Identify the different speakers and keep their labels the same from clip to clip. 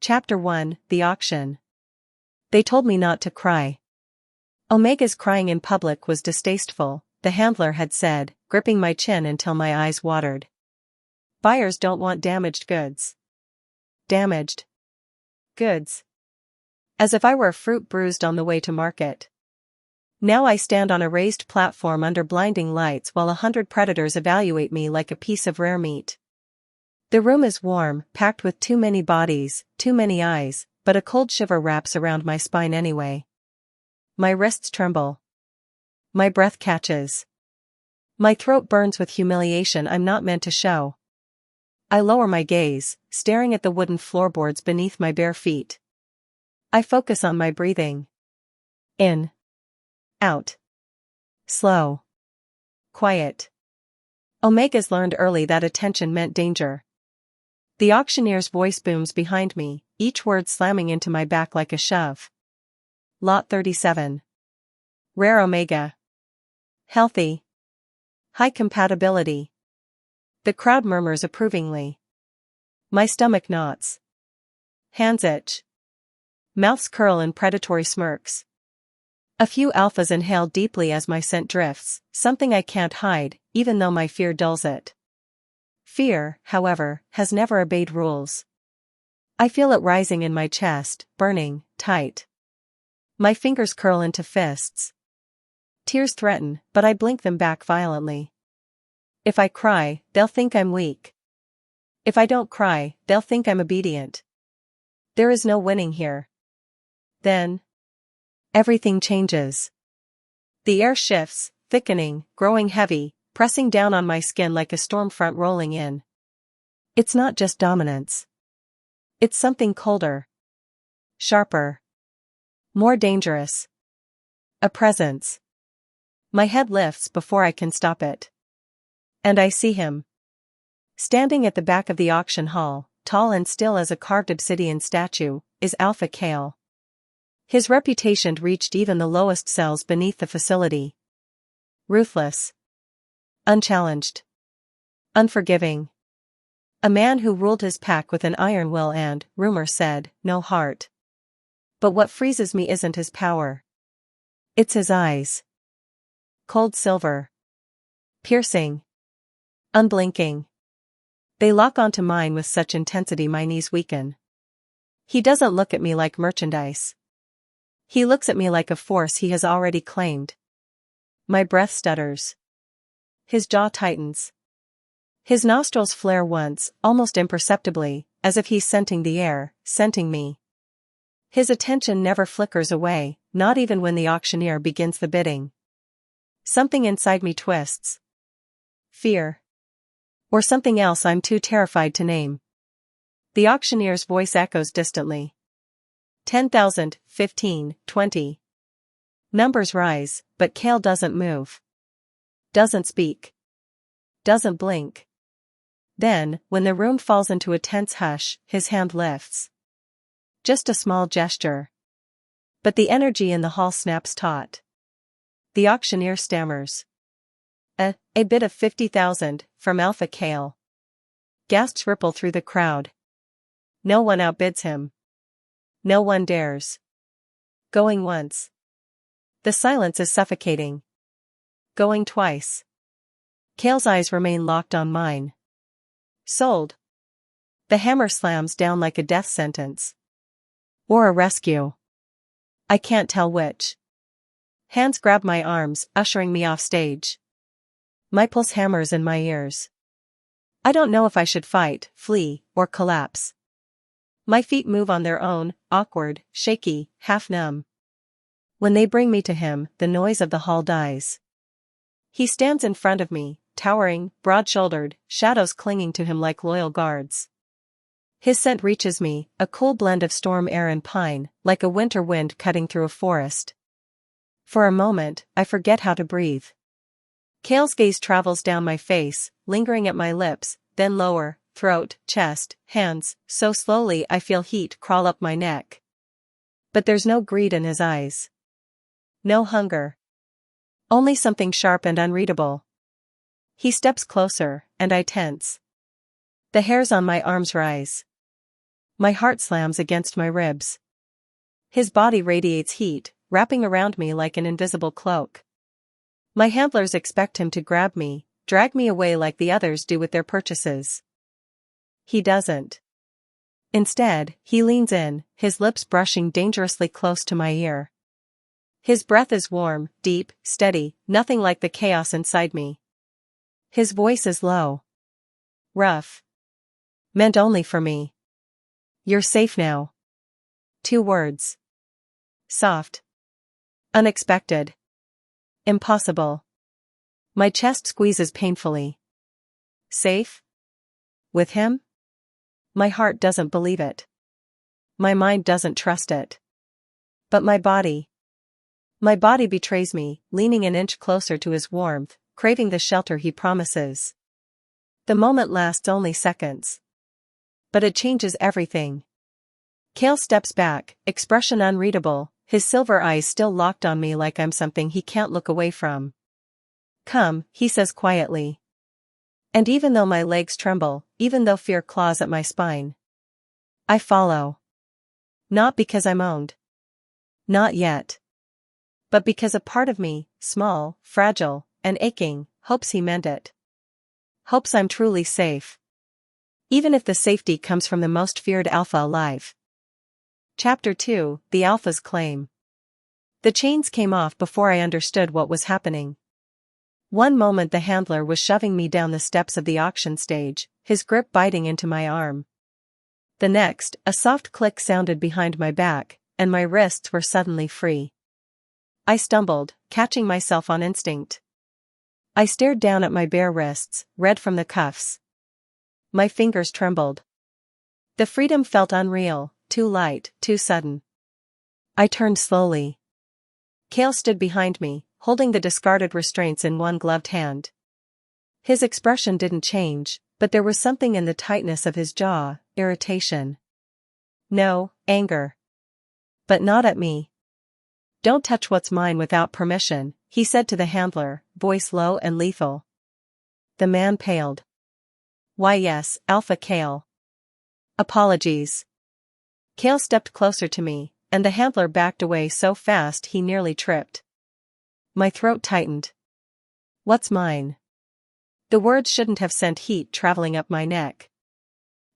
Speaker 1: Chapter 1, The Auction. They told me not to cry. Omega's crying in public was distasteful, the handler had said, gripping my chin until my eyes watered. Buyers don't want damaged goods. Damaged goods. As if I were a fruit bruised on the way to market. Now I stand on a raised platform under blinding lights while 100 predators evaluate me like a piece of rare meat. The room is warm, packed with too many bodies, too many eyes, but a cold shiver wraps around my spine anyway. My wrists tremble. My breath catches. My throat burns with humiliation I'm not meant to show. I lower my gaze, staring at the wooden floorboards beneath my bare feet. I focus on my breathing. In. Out. Slow. Quiet. Omega's learned early that attention meant danger. The auctioneer's voice booms behind me, each word slamming into my back like a shove. Lot 37. Rare Omega. Healthy. High compatibility. The crowd murmurs approvingly. My stomach knots. Hands itch. Mouths curl in predatory smirks. A few alphas inhale deeply as my scent drifts, something I can't hide, even though my fear dulls it. Fear, however, has never obeyed rules. I feel it rising in my chest, burning, tight. My fingers curl into fists. Tears threaten, but I blink them back violently. If I cry, they'll think I'm weak. If I don't cry, they'll think I'm obedient. There is no winning here. Then, everything changes. The air shifts, thickening, growing heavy, pressing down on my skin like a storm front rolling in. It's not just dominance. It's something colder. Sharper. More dangerous. A presence. My head lifts before I can stop it. And I see him. Standing at the back of the auction hall, tall and still as a carved obsidian statue, is Alpha Kale. His reputation reached even the lowest cells beneath the facility. Ruthless. Unchallenged. Unforgiving. A man who ruled his pack with an iron will and, rumor said, no heart. But what freezes me isn't his power. It's his eyes. Cold silver. Piercing. Unblinking. They lock onto mine with such intensity my knees weaken. He doesn't look at me like merchandise. He looks at me like a force he has already claimed. My breath stutters. His jaw tightens. His nostrils flare once, almost imperceptibly, as if he's scenting the air, scenting me. His attention never flickers away, not even when the auctioneer begins the bidding. Something inside me twists. Fear. Or something else I'm too terrified to name. The auctioneer's voice echoes distantly. 10,000, 15, 20. Numbers rise, but Kale doesn't move. Doesn't speak. Doesn't blink. Then, when the room falls into a tense hush, his hand lifts. Just a small gesture. But the energy in the hall snaps taut. The auctioneer stammers. A bid of 50,000, from Alpha Kale. Gasps ripple through the crowd. No one outbids him. No one dares. Going once. The silence is suffocating. Going twice. Kale's eyes remain locked on mine. Sold. The hammer slams down like a death sentence. Or a rescue. I can't tell which. Hands grab my arms, ushering me off stage. My pulse hammers in my ears. I don't know if I should fight, flee, or collapse. My feet move on their own, awkward, shaky, half numb. When they bring me to him, the noise of the hall dies. He stands in front of me, towering, broad-shouldered, shadows clinging to him like loyal guards. His scent reaches me, a cool blend of storm air and pine, like a winter wind cutting through a forest. For a moment, I forget how to breathe. Kale's gaze travels down my face, lingering at my lips, then lower, throat, chest, hands, so slowly I feel heat crawl up my neck. But there's no greed in his eyes. No hunger. Only something sharp and unreadable. He steps closer, and I tense. The hairs on my arms rise. My heart slams against my ribs. His body radiates heat, wrapping around me like an invisible cloak. My handlers expect him to grab me, drag me away like the others do with their purchases. He doesn't. Instead, he leans in, his lips brushing dangerously close to my ear. His breath is warm, deep, steady, nothing like the chaos inside me. His voice is low. Rough. Meant only for me. You're safe now. 2 words. Soft. Unexpected. Impossible. My chest squeezes painfully. Safe? With him? My heart doesn't believe it. My mind doesn't trust it. But my body betrays me, leaning an inch closer to his warmth, craving the shelter he promises. The moment lasts only seconds. But it changes everything. Cale steps back, expression unreadable, his silver eyes still locked on me like I'm something he can't look away from. Come, he says quietly. And even though my legs tremble, even though fear claws at my spine, I follow. Not because I'm owned. Not yet. But because a part of me, small, fragile, and aching, hopes he meant it. Hopes I'm truly safe. Even if the safety comes from the most feared alpha alive. Chapter 2, The Alpha's Claim. The chains came off before I understood what was happening. One moment the handler was shoving me down the steps of the auction stage, his grip biting into my arm. The next, a soft click sounded behind my back, and my wrists were suddenly free. I stumbled, catching myself on instinct. I stared down at my bare wrists, red from the cuffs. My fingers trembled. The freedom felt unreal, too light, too sudden. I turned slowly. Cale stood behind me, holding the discarded restraints in one gloved hand. His expression didn't change, but there was something in the tightness of his jaw, irritation. No, anger. But not at me. Don't touch what's mine without permission, he said to the handler, voice low and lethal. The man paled. Why yes, Alpha Cale. Apologies. Cale stepped closer to me, and the handler backed away so fast he nearly tripped. My throat tightened. What's mine? The words shouldn't have sent heat traveling up my neck.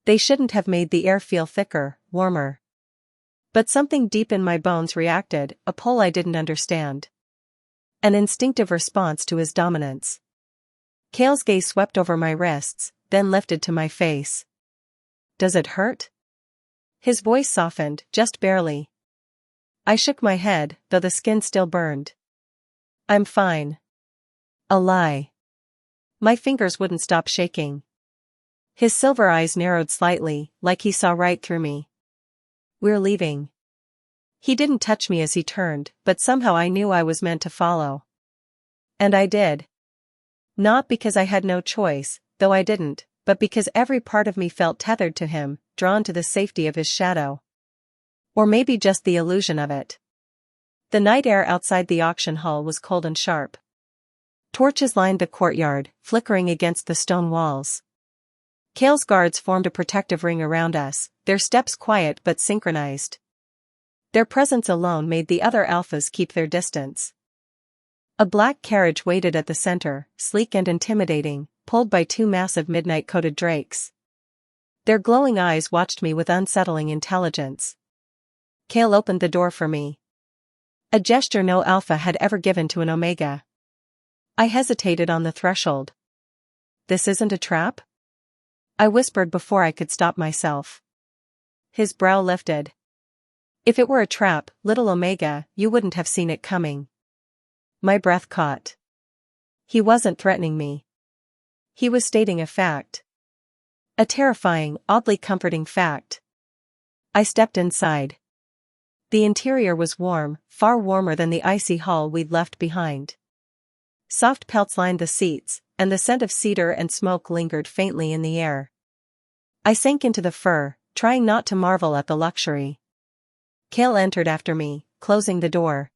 Speaker 1: They shouldn't have made the air feel thicker, warmer. But something deep in my bones reacted, a pull I didn't understand. An instinctive response to his dominance. Cale's gaze swept over my wrists, then lifted to my face. Does it hurt? His voice softened, just barely. I shook my head, though the skin still burned. I'm fine. A lie. My fingers wouldn't stop shaking. His silver eyes narrowed slightly, like he saw right through me. We're leaving. He didn't touch me as he turned, but somehow I knew I was meant to follow. And I did. Not because I had no choice, though I didn't, but because every part of me felt tethered to him, drawn to the safety of his shadow. Or maybe just the illusion of it. The night air outside the auction hall was cold and sharp. Torches lined the courtyard, flickering against the stone walls. Cale's guards formed a protective ring around us, their steps quiet but synchronized. Their presence alone made the other alphas keep their distance. A black carriage waited at the center, sleek and intimidating, pulled by 2 massive midnight-coated drakes. Their glowing eyes watched me with unsettling intelligence. Cale opened the door for me. A gesture no alpha had ever given to an omega. I hesitated on the threshold. This isn't a trap? I whispered before I could stop myself. His brow lifted. If it were a trap, little Omega, you wouldn't have seen it coming. My breath caught. He wasn't threatening me. He was stating a fact. A terrifying, oddly comforting fact. I stepped inside. The interior was warm, far warmer than the icy hall we'd left behind. Soft pelts lined the seats, and the scent of cedar and smoke lingered faintly in the air. I sank into the fur, trying not to marvel at the luxury. Cale entered after me, closing the door.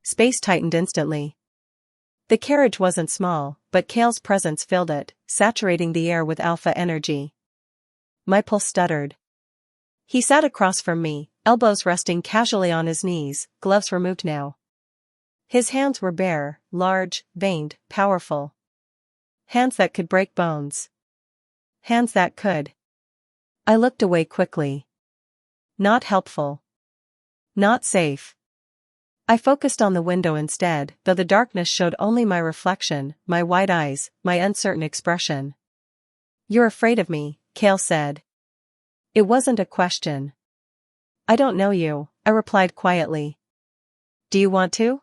Speaker 1: Space tightened instantly. The carriage wasn't small, but Cale's presence filled it, saturating the air with alpha energy. My pulse stuttered. He sat across from me, elbows resting casually on his knees, gloves removed now. His hands were bare, large, veined, powerful. Hands that could break bones. Hands that could. I looked away quickly. Not helpful. Not safe. I focused on the window instead, though the darkness showed only my reflection, my wide eyes, my uncertain expression. "You're afraid of me," Cale said. It wasn't a question. "I don't know you," I replied quietly. "Do you want to?"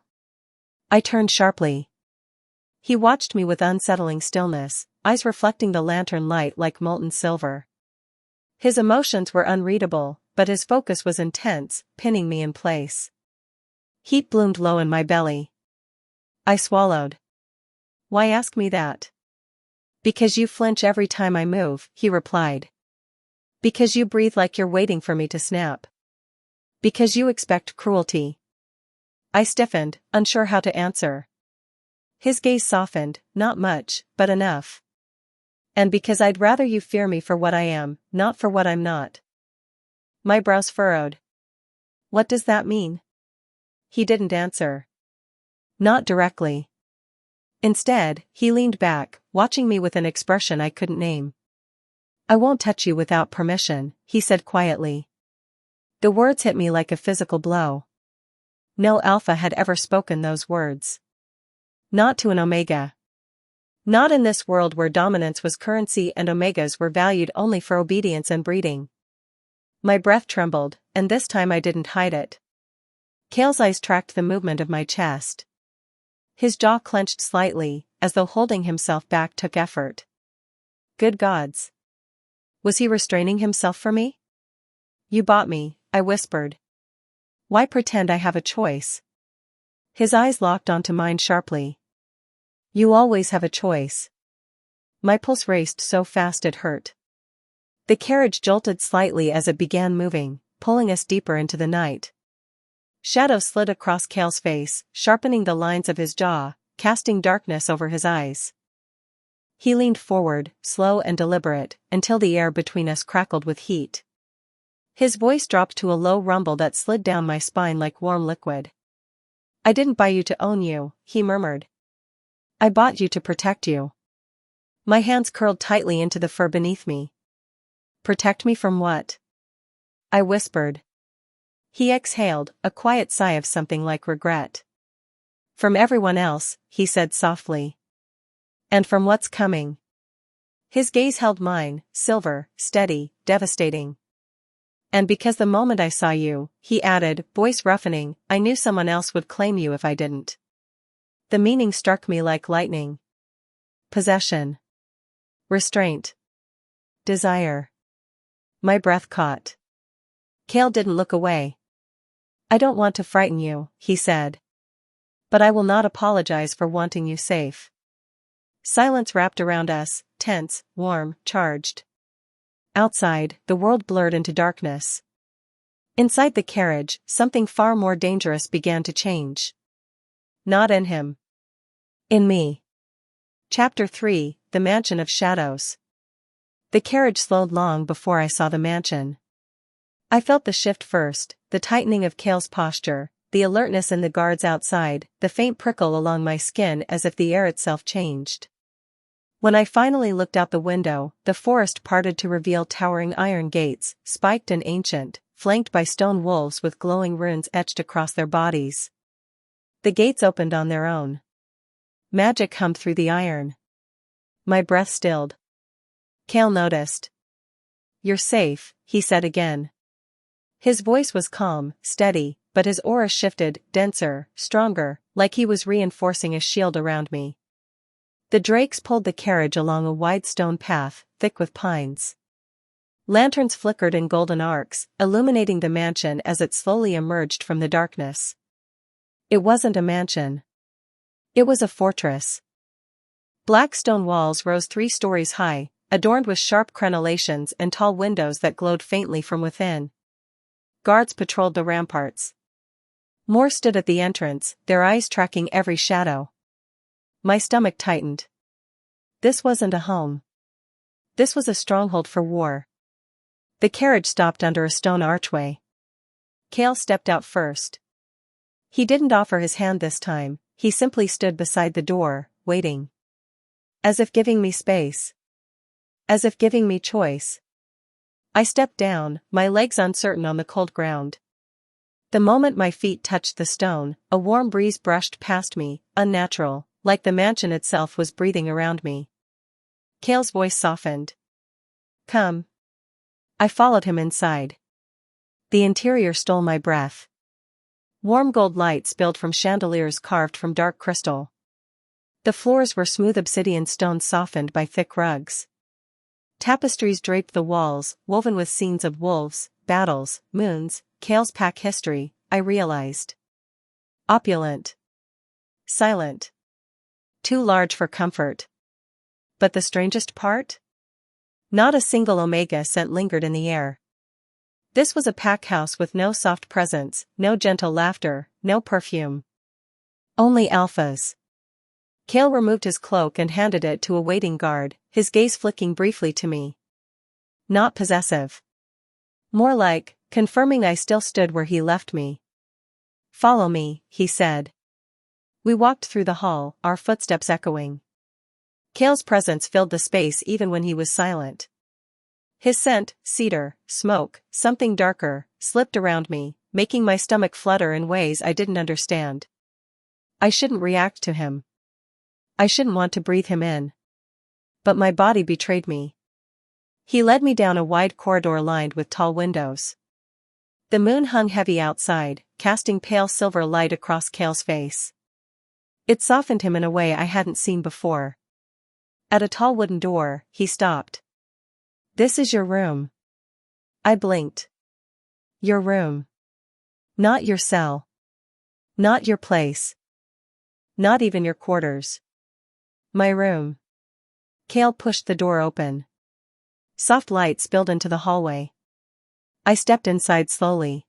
Speaker 1: I turned sharply. He watched me with unsettling stillness, eyes reflecting the lantern light like molten silver. His emotions were unreadable, but his focus was intense, pinning me in place. Heat bloomed low in my belly. I swallowed. "Why ask me that?" "Because you flinch every time I move," he replied. "Because you breathe like you're waiting for me to snap. Because you expect cruelty." I stiffened, unsure how to answer. His gaze softened, not much, but enough. "And because I'd rather you fear me for what I am, not for what I'm not." My brows furrowed. "What does that mean?" He didn't answer. Not directly. Instead, he leaned back, watching me with an expression I couldn't name. "I won't touch you without permission," he said quietly. The words hit me like a physical blow. No alpha had ever spoken those words. Not to an omega. Not in this world where dominance was currency and omegas were valued only for obedience and breeding. My breath trembled, and this time I didn't hide it. Cale's eyes tracked the movement of my chest. His jaw clenched slightly, as though holding himself back took effort. Good gods. Was he restraining himself for me? "You bought me," I whispered. "Why pretend I have a choice?" His eyes locked onto mine sharply. "You always have a choice." My pulse raced so fast it hurt. The carriage jolted slightly as it began moving, pulling us deeper into the night. Shadows slid across Cale's face, sharpening the lines of his jaw, casting darkness over his eyes. He leaned forward, slow and deliberate, until the air between us crackled with heat. His voice dropped to a low rumble that slid down my spine like warm liquid. "I didn't buy you to own you," he murmured. "I bought you to protect you." My hands curled tightly into the fur beneath me. "Protect me from what?" I whispered. He exhaled, a quiet sigh of something like regret. "From everyone else," he said softly. "And from what's coming." His gaze held mine, silver, steady, devastating. "And because the moment I saw you," he added, voice roughening, "I knew someone else would claim you if I didn't." The meaning struck me like lightning. Possession. Restraint. Desire. My breath caught. Cale didn't look away. "I don't want to frighten you," he said. "But I will not apologize for wanting you safe." Silence wrapped around us, tense, warm, charged. Outside, the world blurred into darkness. Inside the carriage, something far more dangerous began to change. Not in him. In me. Chapter 3, The Mansion of Shadows. The carriage slowed long before I saw the mansion. I felt the shift first, the tightening of Cale's posture, the alertness in the guards outside, the faint prickle along my skin as if the air itself changed. When I finally looked out the window, the forest parted to reveal towering iron gates, spiked and ancient, flanked by stone wolves with glowing runes etched across their bodies. The gates opened on their own. Magic hummed through the iron. My breath stilled. Cale noticed. "You're safe," he said again. His voice was calm, steady, but his aura shifted, denser, stronger, like he was reinforcing a shield around me. The drakes pulled the carriage along a wide stone path, thick with pines. Lanterns flickered in golden arcs, illuminating the mansion as it slowly emerged from the darkness. It wasn't a mansion. It was a fortress. Black stone walls rose 3 stories high, adorned with sharp crenellations and tall windows that glowed faintly from within. Guards patrolled the ramparts. More stood at the entrance, their eyes tracking every shadow. My stomach tightened. This wasn't a home. This was a stronghold for war. The carriage stopped under a stone archway. Kale stepped out first. He didn't offer his hand this time, he simply stood beside the door, waiting. As if giving me space. As if giving me choice. I stepped down, my legs uncertain on the cold ground. The moment my feet touched the stone, a warm breeze brushed past me, unnatural, like the mansion itself was breathing around me. Kale's voice softened. Come. I followed him inside. The interior stole my breath. Warm gold light spilled from chandeliers carved from dark crystal. The floors were smooth obsidian stones softened by thick rugs. Tapestries draped the walls, woven with scenes of wolves, battles, moons, Kale's pack history, I realized. Opulent. Silent. Too large for comfort. But the strangest part? Not a single omega scent lingered in the air. This was a pack house with no soft presence, no gentle laughter, no perfume. Only alphas. Kale removed his cloak and handed it to a waiting guard, his gaze flicking briefly to me. Not possessive. More like, confirming I still stood where he left me. Follow me, he said. We walked through the hall, our footsteps echoing. Kale's presence filled the space even when he was silent. His scent, cedar, smoke, something darker, slipped around me, making my stomach flutter in ways I didn't understand. I shouldn't react to him. I shouldn't want to breathe him in. But my body betrayed me. He led me down a wide corridor lined with tall windows. The moon hung heavy outside, casting pale silver light across Kale's face. It softened him in a way I hadn't seen before. At a tall wooden door, he stopped. This is your room. I blinked. Your room. Not your cell. Not your place. Not even your quarters. My room. Kale pushed the door open. Soft light spilled into the hallway. I stepped inside slowly.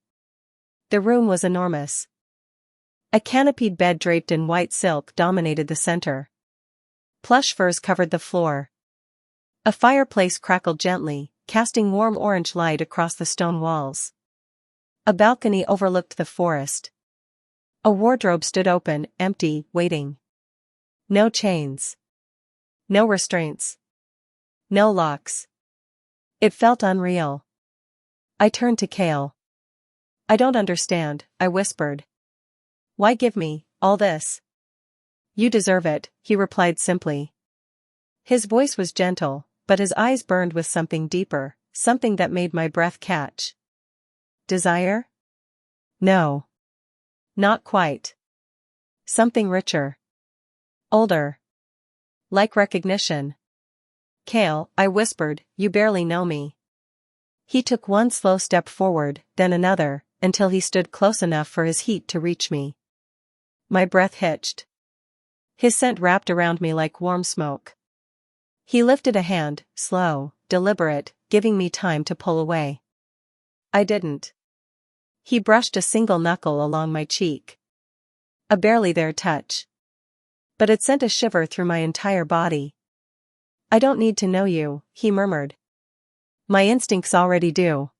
Speaker 1: The room was enormous. A canopied bed draped in white silk dominated the center. Plush furs covered the floor. A fireplace crackled gently, casting warm orange light across the stone walls. A balcony overlooked the forest. A wardrobe stood open, empty, waiting. No chains. No restraints. No locks. It felt unreal. I turned to Kale. I don't understand, I whispered. Why give me all this? You deserve it, he replied simply. His voice was gentle, but his eyes burned with something deeper, something that made my breath catch. Desire? No. Not quite. Something richer. Older. Like recognition. Kale, I whispered, you barely know me. He took one slow step forward, then another, until he stood close enough for his heat to reach me. My breath hitched. His scent wrapped around me like warm smoke. He lifted a hand, slow, deliberate, giving me time to pull away. I didn't. He brushed a single knuckle along my cheek. A barely there touch. But it sent a shiver through my entire body. I don't need to know you, he murmured. My instincts already do.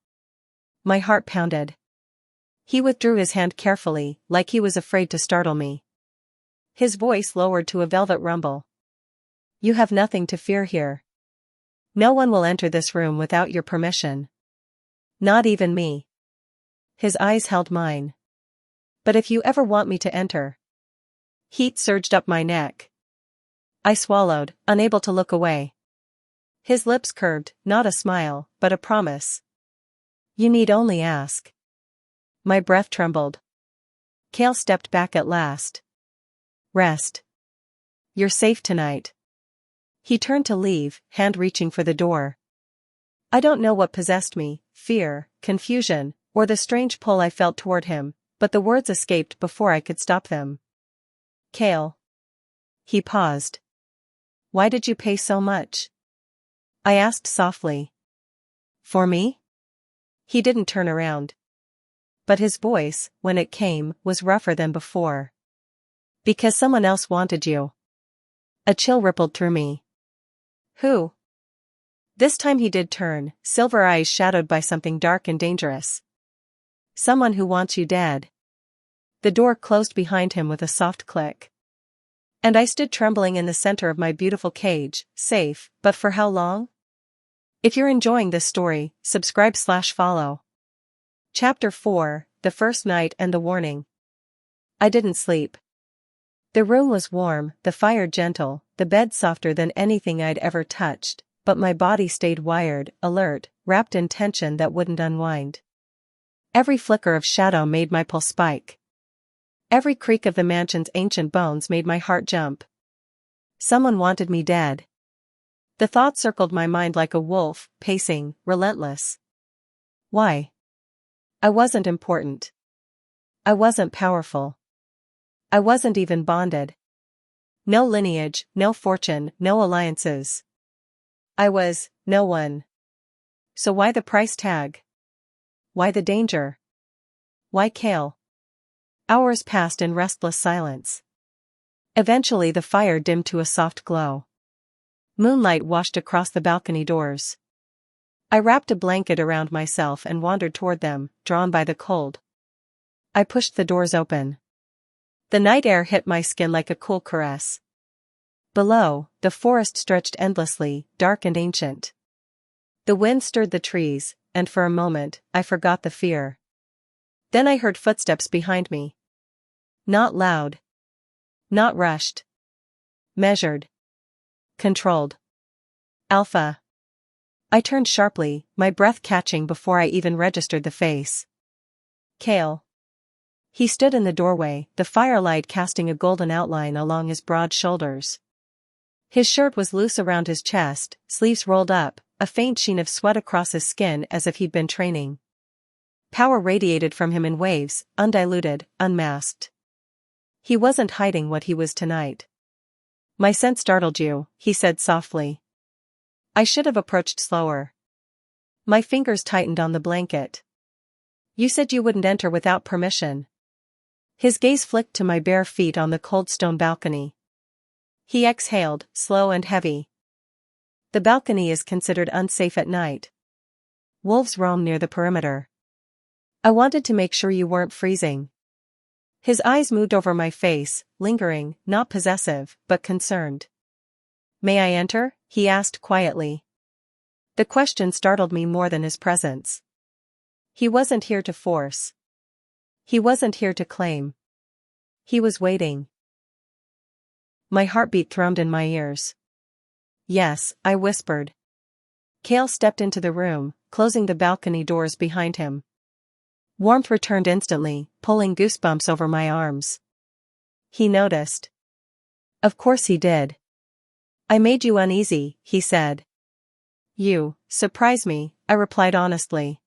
Speaker 1: My heart pounded. He withdrew his hand carefully, like he was afraid to startle me. His voice lowered to a velvet rumble. You have nothing to fear here. No one will enter this room without your permission. Not even me. His eyes held mine. But if you ever want me to enter. Heat surged up my neck. I swallowed, unable to look away. His lips curved, not a smile, but a promise. You need only ask. My breath trembled. Kale stepped back at last. Rest. You're safe tonight. He turned to leave, hand reaching for the door. I don't know what possessed me, fear, confusion, or the strange pull I felt toward him, but the words escaped before I could stop them. Kale. He paused. Why did you pay so much? I asked softly. For me? He didn't turn around. But his voice, when it came, was rougher than before. Because someone else wanted you. A chill rippled through me. Who? This time he did turn, silver eyes shadowed by something dark and dangerous. Someone who wants you dead. The door closed behind him with a soft click. And I stood trembling in the center of my beautiful cage, safe, but for how long? If you're enjoying this story, subscribe/follow. Chapter 4, The First Night and the Warning. I didn't sleep. The room was warm, the fire gentle, the bed softer than anything I'd ever touched, but my body stayed wired, alert, wrapped in tension that wouldn't unwind. Every flicker of shadow made my pulse spike. Every creak of the mansion's ancient bones made my heart jump. Someone wanted me dead. The thought circled my mind like a wolf, pacing, relentless. Why? I wasn't important. I wasn't powerful. I wasn't even bonded. No lineage, no fortune, no alliances. I was no one. So why the price tag? Why the danger? Why Kale? Hours passed in restless silence. Eventually the fire dimmed to a soft glow. Moonlight washed across the balcony doors. I wrapped a blanket around myself and wandered toward them, drawn by the cold. I pushed the doors open. The night air hit my skin like a cool caress. Below, the forest stretched endlessly, dark and ancient. The wind stirred the trees, and for a moment, I forgot the fear. Then I heard footsteps behind me. Not loud. Not rushed. Measured. Controlled. Alpha. I turned sharply, my breath catching before I even registered the face. Kale. He stood in the doorway, the firelight casting a golden outline along his broad shoulders. His shirt was loose around his chest, sleeves rolled up, a faint sheen of sweat across his skin as if he'd been training. Power radiated from him in waves, undiluted, unmasked. He wasn't hiding what he was tonight. My scent startled you, he said softly. I should have approached slower. My fingers tightened on the blanket. You said you wouldn't enter without permission. His gaze flicked to my bare feet on the cold stone balcony. He exhaled, slow and heavy. The balcony is considered unsafe at night. Wolves roam near the perimeter. I wanted to make sure you weren't freezing. His eyes moved over my face, lingering, not possessive, but concerned. May I enter? He asked quietly. The question startled me more than his presence. He wasn't here to force. He wasn't here to claim. He was waiting. My heartbeat thrummed in my ears. Yes, I whispered. Kale stepped into the room, closing the balcony doors behind him. Warmth returned instantly, pulling goosebumps over my arms. He noticed. Of course he did. I made you uneasy, he said. You surprise me, I replied honestly.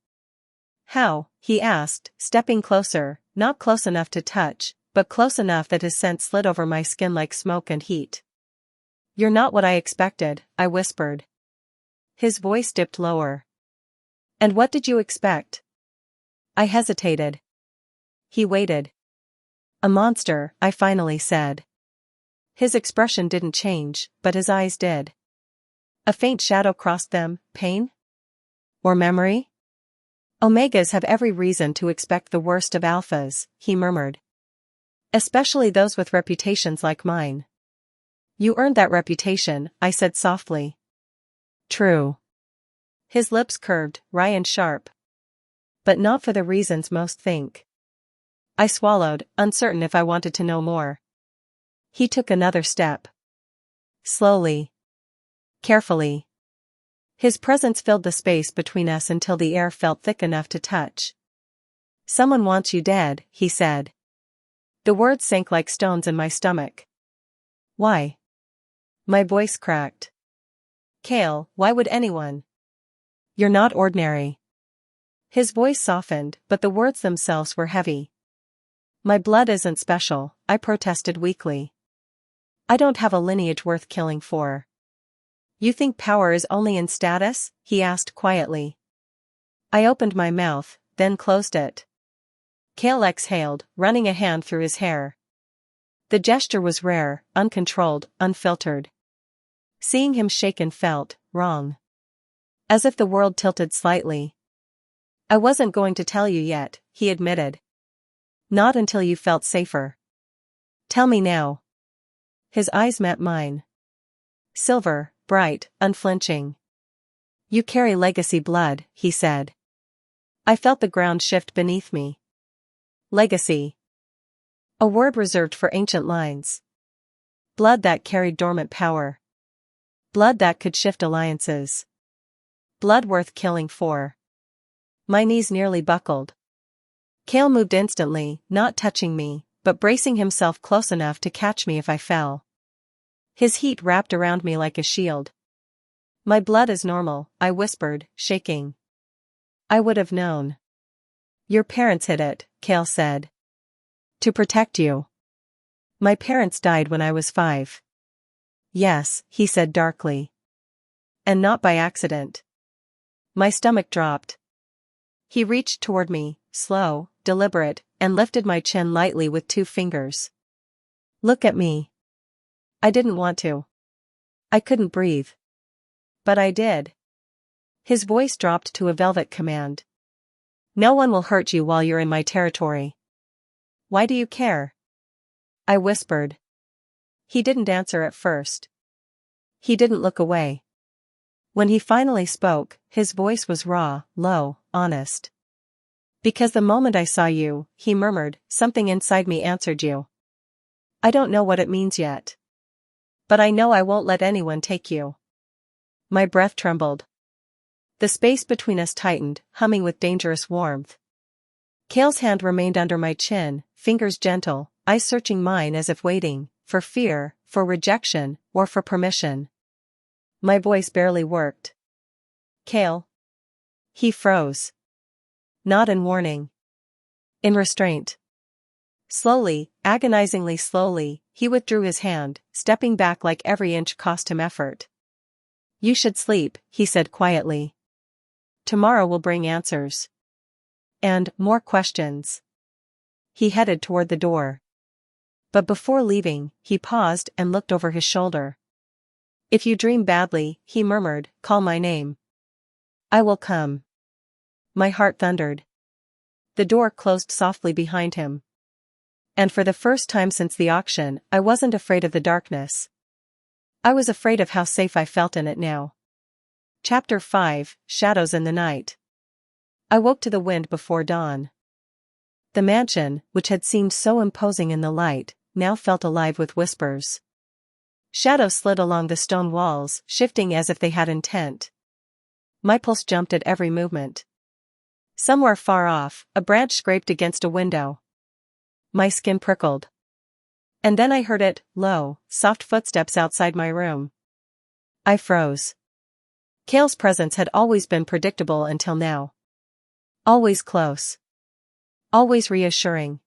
Speaker 1: How? He asked, stepping closer, not close enough to touch, but close enough that his scent slid over my skin like smoke and heat. You're not what I expected, I whispered. His voice dipped lower. And what did you expect? I hesitated. He waited. A monster, I finally said. His expression didn't change, but his eyes did. A faint shadow crossed them, pain? Or memory? Omegas have every reason to expect the worst of alphas, he murmured. Especially those with reputations like mine. You earned that reputation, I said softly. True. His lips curved, wry and sharp. But not for the reasons most think. I swallowed, uncertain if I wanted to know more. He took another step. Slowly. Carefully. His presence filled the space between us until the air felt thick enough to touch. Someone wants you dead, he said. The words sank like stones in my stomach. Why? My voice cracked. Kale, why would anyone? You're not ordinary. His voice softened, but the words themselves were heavy. My blood isn't special, I protested weakly. I don't have a lineage worth killing for. You think power is only in status? He asked quietly. I opened my mouth, then closed it. Kale exhaled, running a hand through his hair. The gesture was rare, uncontrolled, unfiltered. Seeing him shaken felt wrong. As if the world tilted slightly. I wasn't going to tell you yet, he admitted. Not until you felt safer. Tell me now. His eyes met mine. Silver, bright, unflinching. You carry legacy blood, he said. I felt the ground shift beneath me. Legacy. A word reserved for ancient lines. Blood that carried dormant power. Blood that could shift alliances. Blood worth killing for. My knees nearly buckled. Cale moved instantly, not touching me, but bracing himself close enough to catch me if I fell. His heat wrapped around me like a shield. My blood is normal, I whispered, shaking. I would have known. Your parents hid it, Cale said. To protect you. My parents died when I was 5. Yes, he said darkly. And not by accident. My stomach dropped. He reached toward me, slow, deliberate, and lifted my chin lightly with 2 fingers. Look at me. I didn't want to. I couldn't breathe. But I did. His voice dropped to a velvet command. No one will hurt you while you're in my territory. Why do you care? I whispered. He didn't answer at first. He didn't look away. When he finally spoke, his voice was raw, low, honest. Because the moment I saw you, he murmured, something inside me answered you. I don't know what it means yet. But I know I won't let anyone take you. My breath trembled. The space between us tightened, humming with dangerous warmth. Cale's hand remained under my chin, fingers gentle, eyes searching mine as if waiting, for fear, for rejection, or for permission. My voice barely worked. Cale. He froze. Not in warning. In restraint. Slowly, agonizingly slowly, he withdrew his hand, stepping back like every inch cost him effort. You should sleep, he said quietly. Tomorrow will bring answers. And more questions. He headed toward the door. But before leaving, he paused and looked over his shoulder. If you dream badly, he murmured, call my name. I will come. My heart thundered. The door closed softly behind him. And for the first time since the auction, I wasn't afraid of the darkness. I was afraid of how safe I felt in it now. Chapter 5, Shadows in the Night. I woke to the wind before dawn. The mansion, which had seemed so imposing in the light, now felt alive with whispers. Shadows slid along the stone walls, shifting as if they had intent. My pulse jumped at every movement. Somewhere far off, a branch scraped against a window. My skin prickled. And then I heard it, low, soft footsteps outside my room. I froze. Cale's presence had always been predictable until now. Always close. Always reassuring.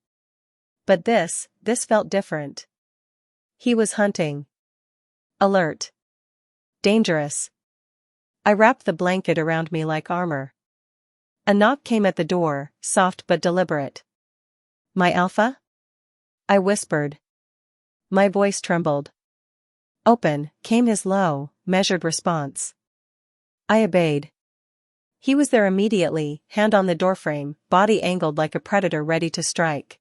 Speaker 1: But this felt different. He was hunting. Alert. Dangerous. I wrapped the blanket around me like armor. A knock came at the door, soft but deliberate. My alpha? I whispered. My voice trembled. Open, came his low, measured response. I obeyed. He was there immediately, hand on the doorframe, body angled like a predator ready to strike.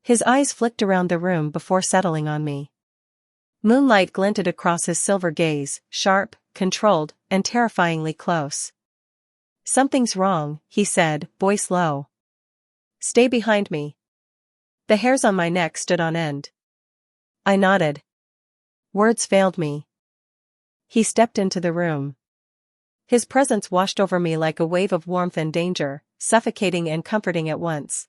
Speaker 1: His eyes flicked around the room before settling on me. Moonlight glinted across his silver gaze, sharp, controlled, and terrifyingly close. Something's wrong, he said, voice low. Stay behind me. The hairs on my neck stood on end. I nodded. Words failed me. He stepped into the room. His presence washed over me like a wave of warmth and danger, suffocating and comforting at once.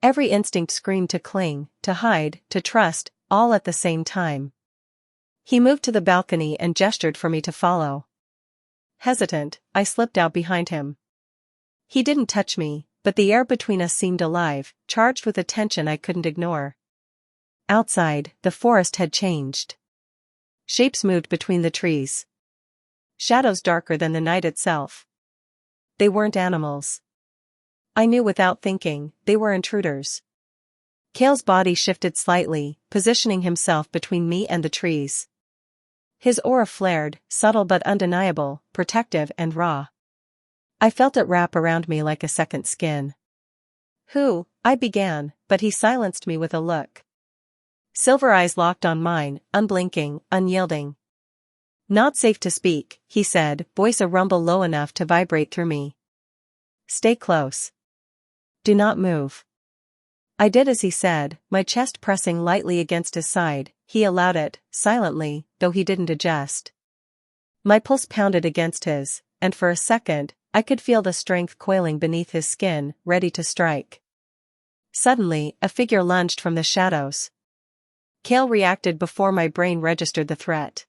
Speaker 1: Every instinct screamed to cling, to hide, to trust, all at the same time. He moved to the balcony and gestured for me to follow. Hesitant, I slipped out behind him. He didn't touch me, but the air between us seemed alive, charged with a tension I couldn't ignore. Outside, the forest had changed. Shapes moved between the trees. Shadows darker than the night itself. They weren't animals. I knew without thinking, they were intruders. Cale's body shifted slightly, positioning himself between me and the trees. His aura flared, subtle but undeniable, protective and raw. I felt it wrap around me like a second skin. "Who?" I began, but he silenced me with a look. Silver eyes locked on mine, unblinking, unyielding. "Not safe to speak," he said, voice a rumble low enough to vibrate through me. "Stay close. Do not move." I did as he said, my chest pressing lightly against his side. He allowed it, silently, though he didn't adjust. My pulse pounded against his, and for a second, I could feel the strength coiling beneath his skin, ready to strike. Suddenly, a figure lunged from the shadows. Cale reacted before my brain registered the threat.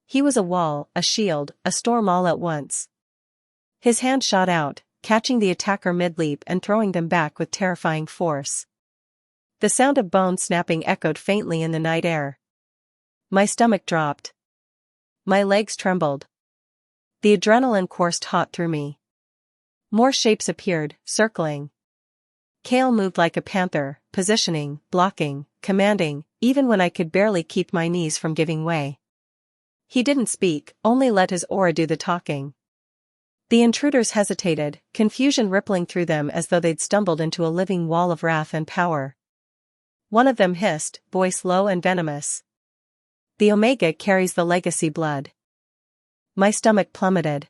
Speaker 1: He was a wall, a shield, a storm all at once. His hand shot out, catching the attacker mid-leap and throwing them back with terrifying force. The sound of bones snapping echoed faintly in the night air. My stomach dropped. My legs trembled. The adrenaline coursed hot through me. More shapes appeared, circling. Cale moved like a panther, positioning, blocking, commanding, even when I could barely keep my knees from giving way. He didn't speak, only let his aura do the talking. The intruders hesitated, confusion rippling through them as though they'd stumbled into a living wall of wrath and power. One of them hissed, voice low and venomous. "The Omega carries the legacy blood." My stomach plummeted.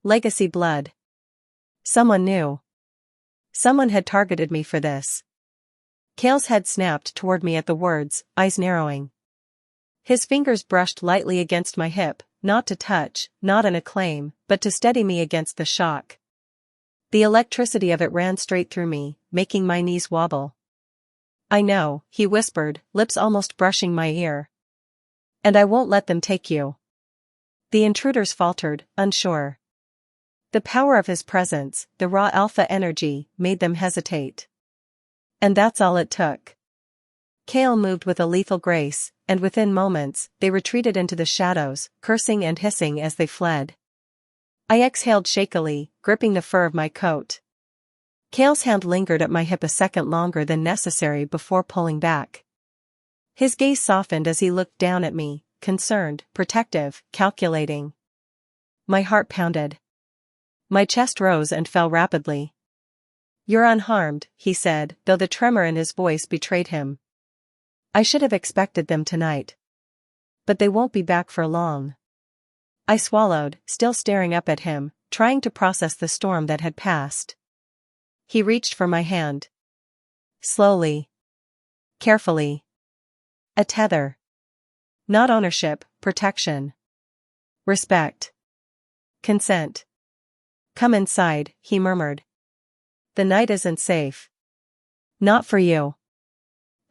Speaker 1: Legacy blood. Someone knew. Someone had targeted me for this. Cale's head snapped toward me at the words, eyes narrowing. His fingers brushed lightly against my hip, not to touch, not an acclaim, but to steady me against the shock. The electricity of it ran straight through me, making my knees wobble. "I know," he whispered, lips almost brushing my ear. "And I won't let them take you." The intruders faltered, unsure. The power of his presence, the raw alpha energy, made them hesitate. And that's all it took. Cale moved with a lethal grace, and within moments, they retreated into the shadows, cursing and hissing as they fled. I exhaled shakily, gripping the fur of my coat. Cale's hand lingered at my hip a second longer than necessary before pulling back. His gaze softened as he looked down at me, concerned, protective, calculating. My heart pounded. My chest rose and fell rapidly. "You're unharmed," he said, though the tremor in his voice betrayed him. "I should have expected them tonight. But they won't be back for long." I swallowed, still staring up at him, trying to process the storm that had passed. He reached for my hand. Slowly. Carefully. A tether. Not ownership, protection. Respect. Consent. "Come inside," he murmured. "The night isn't safe." "Not for you."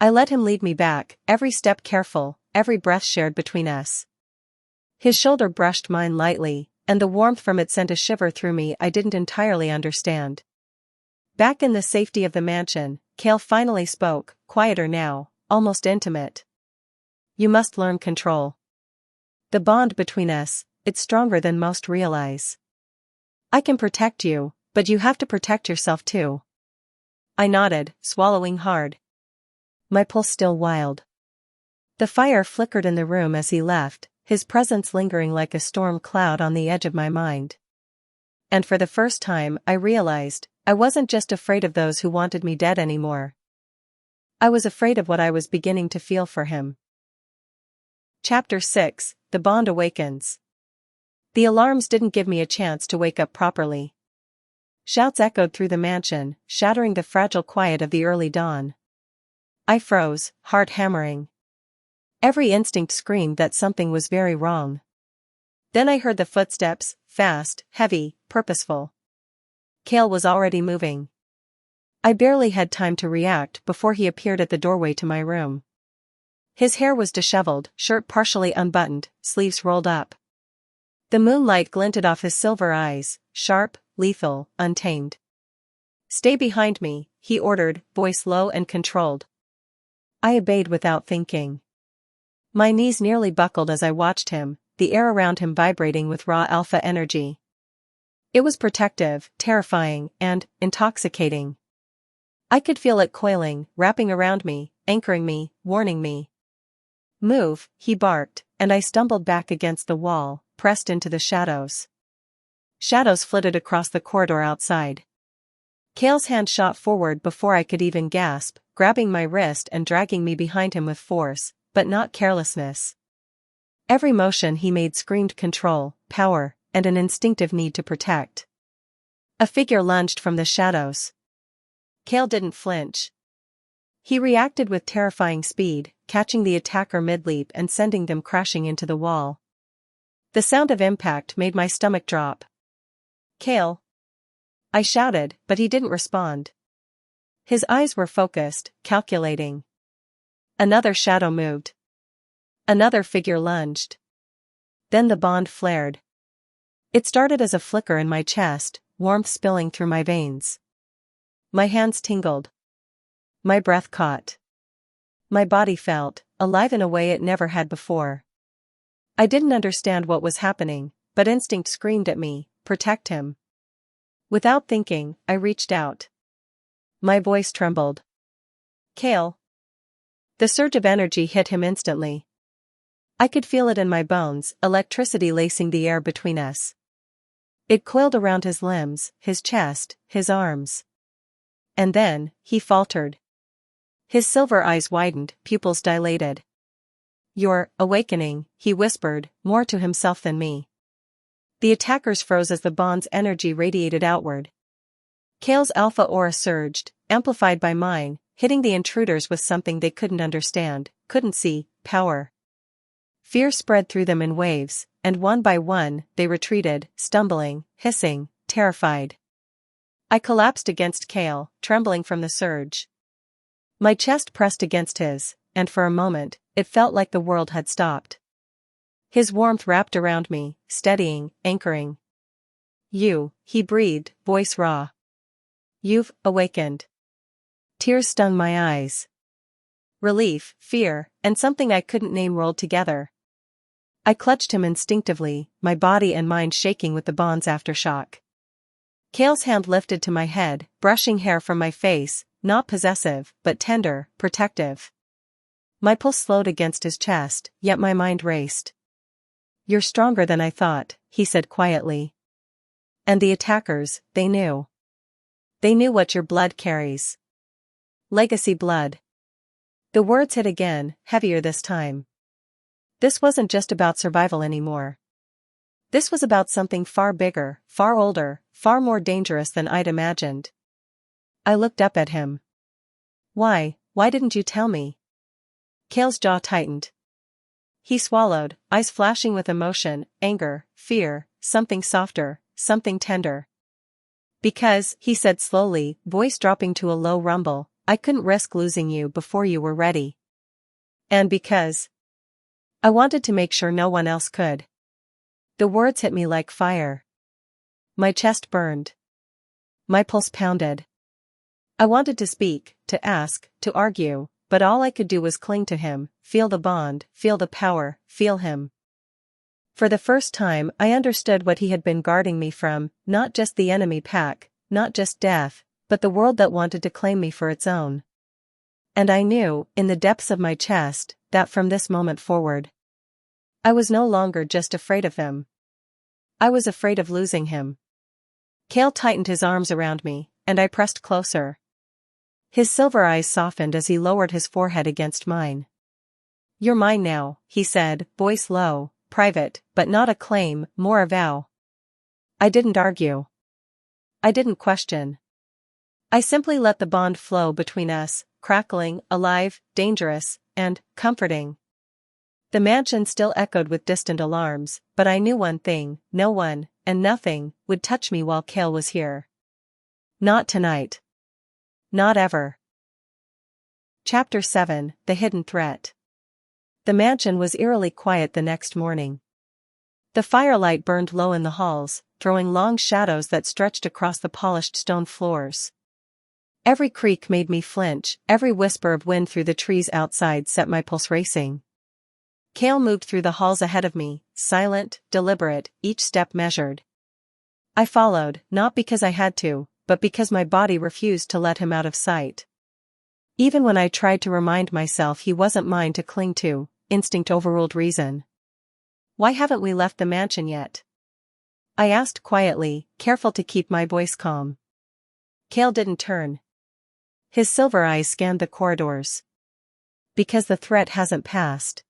Speaker 1: I let him lead me back, every step careful, every breath shared between us. His shoulder brushed mine lightly, and the warmth from it sent a shiver through me I didn't entirely understand. Back in the safety of the mansion, Cale finally spoke, quieter now, almost intimate. "You must learn control. The bond between us, it's stronger than most realize. I can protect you, but you have to protect yourself too." I nodded, swallowing hard. My pulse still wild. The fire flickered in the room as he left, his presence lingering like a storm cloud on the edge of my mind. And for the first time, I realized, I wasn't just afraid of those who wanted me dead anymore. I was afraid of what I was beginning to feel for him. Chapter 6, The Bond Awakens. The alarms didn't give me a chance to wake up properly. Shouts echoed through the mansion, shattering the fragile quiet of the early dawn. I froze, heart hammering. Every instinct screamed that something was very wrong. Then I heard the footsteps, fast, heavy, purposeful. Cale was already moving. I barely had time to react before he appeared at the doorway to my room. His hair was disheveled, shirt partially unbuttoned, sleeves rolled up. The moonlight glinted off his silver eyes, sharp, lethal, untamed. "Stay behind me," he ordered, voice low and controlled. I obeyed without thinking. My knees nearly buckled as I watched him, the air around him vibrating with raw alpha energy. It was protective, terrifying, and intoxicating. I could feel it coiling, wrapping around me, anchoring me, warning me. Move, he barked, and I stumbled back against the wall, pressed into the shadows. Shadows flitted across the corridor outside. Cale's hand shot forward before I could even gasp, grabbing my wrist and dragging me behind him with force, but not carelessness. Every motion he made screamed control, power, and an instinctive need to protect. A figure lunged from the shadows. Cale didn't flinch. He reacted with terrifying speed, catching the attacker mid-leap and sending them crashing into the wall. The sound of impact made my stomach drop. "Cale!" I shouted, but he didn't respond. His eyes were focused, calculating. Another shadow moved. Another figure lunged. Then the bond flared. It started as a flicker in my chest, warmth spilling through my veins. My hands tingled. My breath caught. My body felt alive in a way it never had before. I didn't understand what was happening, but instinct screamed at me, "Protect him." Without thinking, I reached out. My voice trembled. "Cale." The surge of energy hit him instantly. I could feel it in my bones, electricity lacing the air between us. It coiled around his limbs, his chest, his arms. And then, he faltered. His silver eyes widened, pupils dilated. "You're awakening," he whispered, more to himself than me. The attackers froze as the bond's energy radiated outward. Cale's alpha aura surged, amplified by mine, hitting the intruders with something they couldn't understand, couldn't see: power. Fear spread through them in waves, and one by one, they retreated, stumbling, hissing, terrified. I collapsed against Cale, trembling from the surge. My chest pressed against his, and for a moment, it felt like the world had stopped. His warmth wrapped around me, steadying, anchoring. He breathed, voice raw. "You've awakened." Tears stung my eyes. Relief, fear, and something I couldn't name rolled together. I clutched him instinctively, my body and mind shaking with the bond's aftershock. Cale's hand lifted to my head, brushing hair from my face, not possessive, but tender, protective. My pulse slowed against his chest, yet my mind raced. "You're stronger than I thought," he said quietly. "And the attackers, they knew. They knew what your blood carries. Legacy blood." The words hit again, heavier this time. This wasn't just about survival anymore. This was about something far bigger, far older, far more dangerous than I'd imagined. I looked up at him. Why didn't you tell me?" Cale's jaw tightened. He swallowed, eyes flashing with emotion, anger, fear, something softer, something tender. "Because," he said slowly, voice dropping to a low rumble, "I couldn't risk losing you before you were ready. And because I wanted to make sure no one else could." The words hit me like fire. My chest burned. My pulse pounded. I wanted to speak, to ask, to argue, but all I could do was cling to him, feel the bond, feel the power, feel him. For the first time I understood what he had been guarding me from, not just the enemy pack, not just death, but the world that wanted to claim me for its own. And I knew, in the depths of my chest, that from this moment forward, I was no longer just afraid of them. I was afraid of losing him. Cale tightened his arms around me, and I pressed closer. His silver eyes softened as he lowered his forehead against mine. "You're mine now," he said, voice low, private, but not a claim, more a vow. I didn't argue. I didn't question. I simply let the bond flow between us, crackling, alive, dangerous, and comforting. The mansion still echoed with distant alarms, but I knew one thing: no one, and nothing, would touch me while Cale was here. Not tonight. Not ever. Chapter 7: The Hidden Threat. The mansion was eerily quiet the next morning. The firelight burned low in the halls, throwing long shadows that stretched across the polished stone floors. Every creak made me flinch, every whisper of wind through the trees outside set my pulse racing. Cale moved through the halls ahead of me, silent, deliberate, each step measured. I followed, not because I had to, but because my body refused to let him out of sight. Even when I tried to remind myself he wasn't mine to cling to, instinct overruled reason. Why haven't we left the mansion yet? I asked quietly, careful to keep my voice calm. Cale didn't turn. His silver eyes scanned the corridors. Because the threat hasn't passed.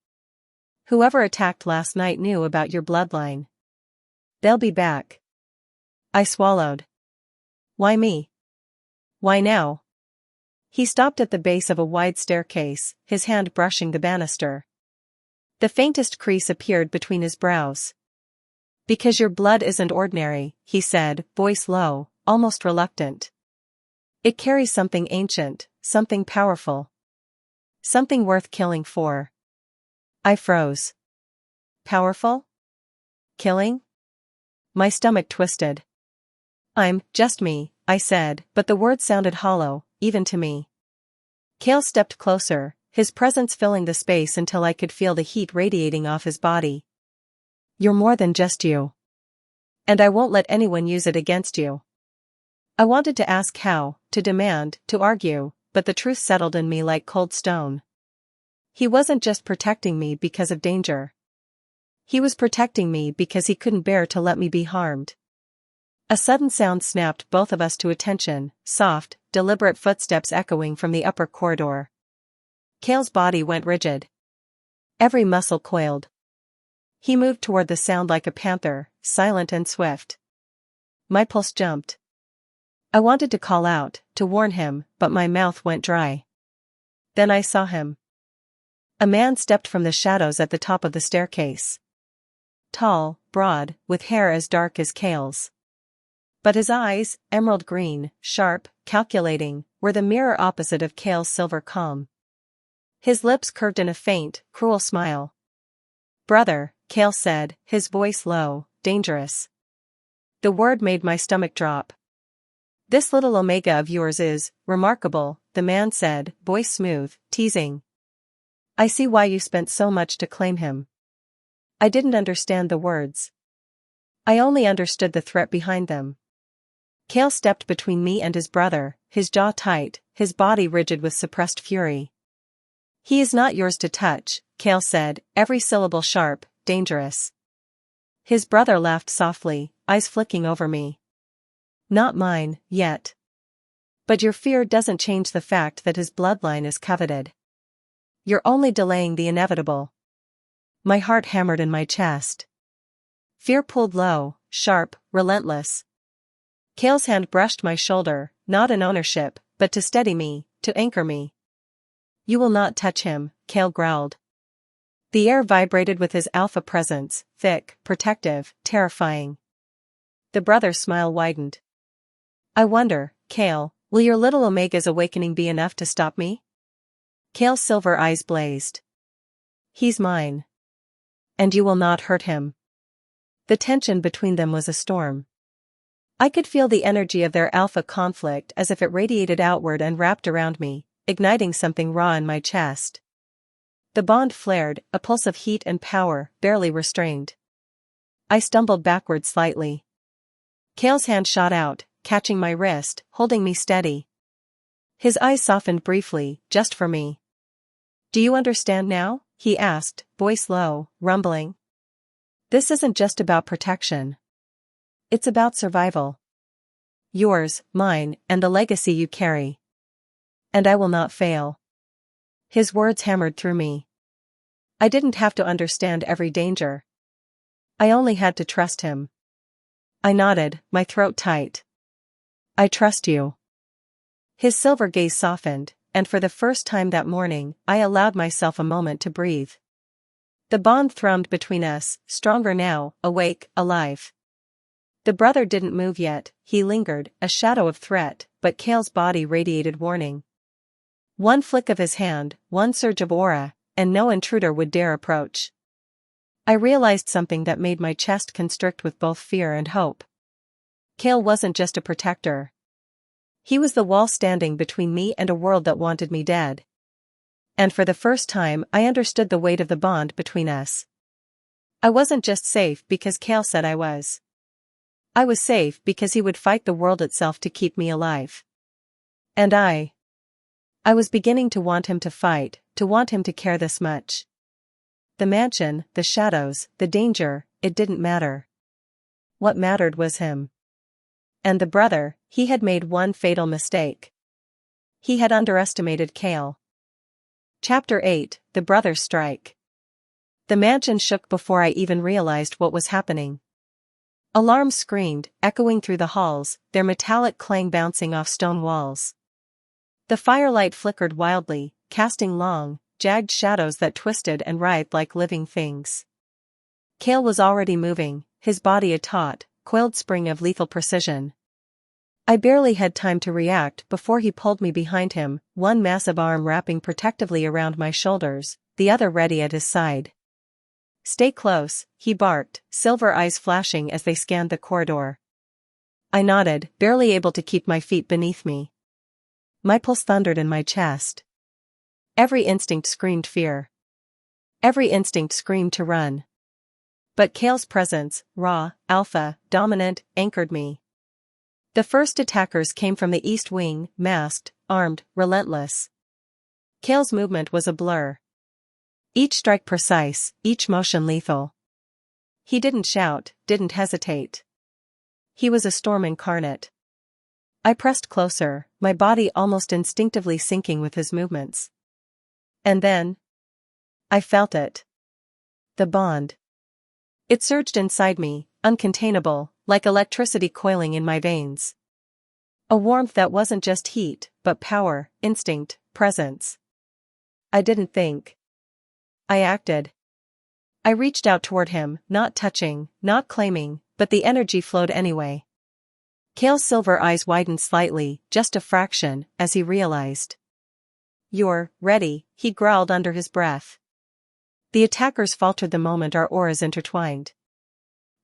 Speaker 1: Whoever attacked last night knew about your bloodline. They'll be back. I swallowed. Why me? Why now? He stopped at the base of a wide staircase, his hand brushing the banister. The faintest crease appeared between his brows. Because your blood isn't ordinary, he said, voice low, almost reluctant. It carries something ancient, something powerful. Something worth killing for. I froze. Powerful? Killing? My stomach twisted. I'm just me, I said, but the words sounded hollow, even to me. Cale stepped closer, his presence filling the space until I could feel the heat radiating off his body. You're more than just you. And I won't let anyone use it against you. I wanted to ask how, to demand, to argue, but the truth settled in me like cold stone. He wasn't just protecting me because of danger. He was protecting me because he couldn't bear to let me be harmed. A sudden sound snapped both of us to attention, soft, deliberate footsteps echoing from the upper corridor. Cale's body went rigid. Every muscle coiled. He moved toward the sound like a panther, silent and swift. My pulse jumped. I wanted to call out, to warn him, but my mouth went dry. Then I saw him. A man stepped from the shadows at the top of the staircase. Tall, broad, with hair as dark as Cale's. But his eyes, emerald green, sharp, calculating, were the mirror opposite of Cale's silver calm. His lips curved in a faint, cruel smile. Brother, Cale said, his voice low, dangerous. The word made my stomach drop. This little Omega of yours is remarkable, the man said, voice smooth, teasing. I see why you spent so much to claim him. I didn't understand the words. I only understood the threat behind them. Cale stepped between me and his brother, his jaw tight, his body rigid with suppressed fury. He is not yours to touch, Cale said, every syllable sharp, dangerous. His brother laughed softly, eyes flicking over me. Not mine, yet. But your fear doesn't change the fact that his bloodline is coveted. You're only delaying the inevitable. My heart hammered in my chest. Fear pulled low, sharp, relentless. Cale's hand brushed my shoulder, not in ownership, but to steady me, to anchor me. You will not touch him, Cale growled. The air vibrated with his alpha presence, thick, protective, terrifying. The brother's smile widened. I wonder, Cale, will your little Omega's awakening be enough to stop me? Cale's silver eyes blazed. He's mine. And you will not hurt him. The tension between them was a storm. I could feel the energy of their alpha conflict as if it radiated outward and wrapped around me, igniting something raw in my chest. The bond flared, a pulse of heat and power, barely restrained. I stumbled backward slightly. Cale's hand shot out, catching my wrist, holding me steady. His eyes softened briefly, just for me. Do you understand now? He asked, voice low, rumbling. This isn't just about protection. It's about survival. Yours, mine, and the legacy you carry. And I will not fail. His words hammered through me. I didn't have to understand every danger. I only had to trust him. I nodded, my throat tight. I trust you. His silver gaze softened, and for the first time that morning, I allowed myself a moment to breathe. The bond thrummed between us, stronger now, awake, alive. The brother didn't move yet, he lingered, a shadow of threat, but Cale's body radiated warning. One flick of his hand, one surge of aura, and no intruder would dare approach. I realized something that made my chest constrict with both fear and hope. Cale wasn't just a protector. He was the wall standing between me and a world that wanted me dead. And for the first time I understood the weight of the bond between us. I wasn't just safe because Cale said I was. I was safe because he would fight the world itself to keep me alive. And I was beginning to want him to fight, to want him to care this much. the mansion, the shadows, the danger, it didn't matter. What mattered was him. And the brother, he had made one fatal mistake. He had underestimated Kale. Chapter 8, The Brothers Strike. The mansion shook before I even realized what was happening. Alarms screamed, echoing through the halls, their metallic clang bouncing off stone walls. The firelight flickered wildly, casting long, jagged shadows that twisted and writhed like living things. Kale was already moving, his body a taut, coiled spring of lethal precision. I barely had time to react before he pulled me behind him, one massive arm wrapping protectively around my shoulders, the other ready at his side. "Stay close," he barked, silver eyes flashing as they scanned the corridor. I nodded, barely able to keep my feet beneath me. My pulse thundered in my chest. Every instinct screamed fear. Every instinct screamed to run. But Kale's presence, raw, alpha, dominant, anchored me. The first attackers came from the east wing, masked, armed, relentless. Kale's movement was a blur. Each strike precise, each motion lethal. He didn't shout, didn't hesitate. He was a storm incarnate. I pressed closer, my body almost instinctively syncing with his movements. And then, I felt it. The bond. It surged inside me, uncontainable, like electricity coiling in my veins. A warmth that wasn't just heat, but power, instinct, presence. I didn't think. I acted. I reached out toward him, not touching, not claiming, but the energy flowed anyway. Kale's silver eyes widened slightly, just a fraction, as he realized. "You're ready," he growled under his breath. The attackers faltered the moment our auras intertwined.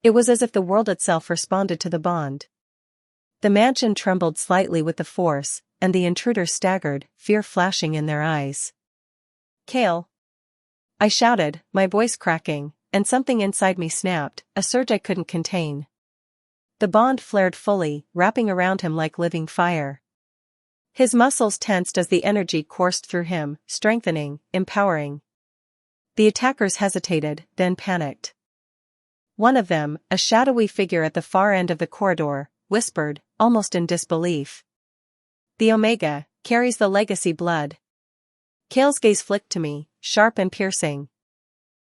Speaker 1: It was as if the world itself responded to the bond. The mansion trembled slightly with the force, and the intruders staggered, fear flashing in their eyes. "Kale!" I shouted, my voice cracking, and something inside me snapped, a surge I couldn't contain. The bond flared fully, wrapping around him like living fire. His muscles tensed as the energy coursed through him, strengthening, empowering. The attackers hesitated, then panicked. One of them, a shadowy figure at the far end of the corridor, whispered, almost in disbelief. "The Omega carries the legacy blood." Kale's gaze flicked to me, sharp and piercing.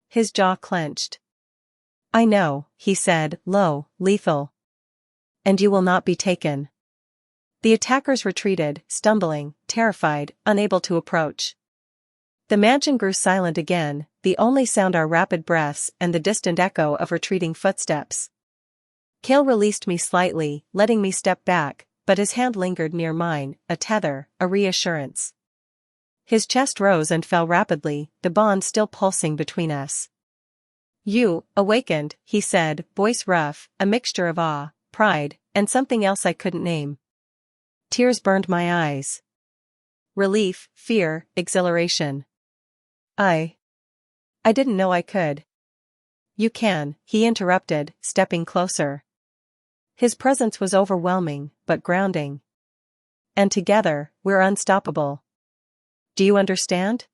Speaker 1: His jaw clenched. "I know," he said, low, lethal. "And you will not be taken." The attackers retreated, stumbling, terrified, unable to approach. The mansion grew silent again, the only sound our rapid breaths and the distant echo of retreating footsteps. Kale released me slightly, letting me step back, but his hand lingered near mine, a tether, a reassurance. His chest rose and fell rapidly, the bond still pulsing between us. "You, awakened," he said, voice rough, a mixture of awe, pride, and something else I couldn't name. Tears burned my eyes. Relief, fear, exhilaration. I didn't know I could. "You can," he interrupted, stepping closer. His presence was overwhelming, but grounding. "And together, we're unstoppable. Do you understand?"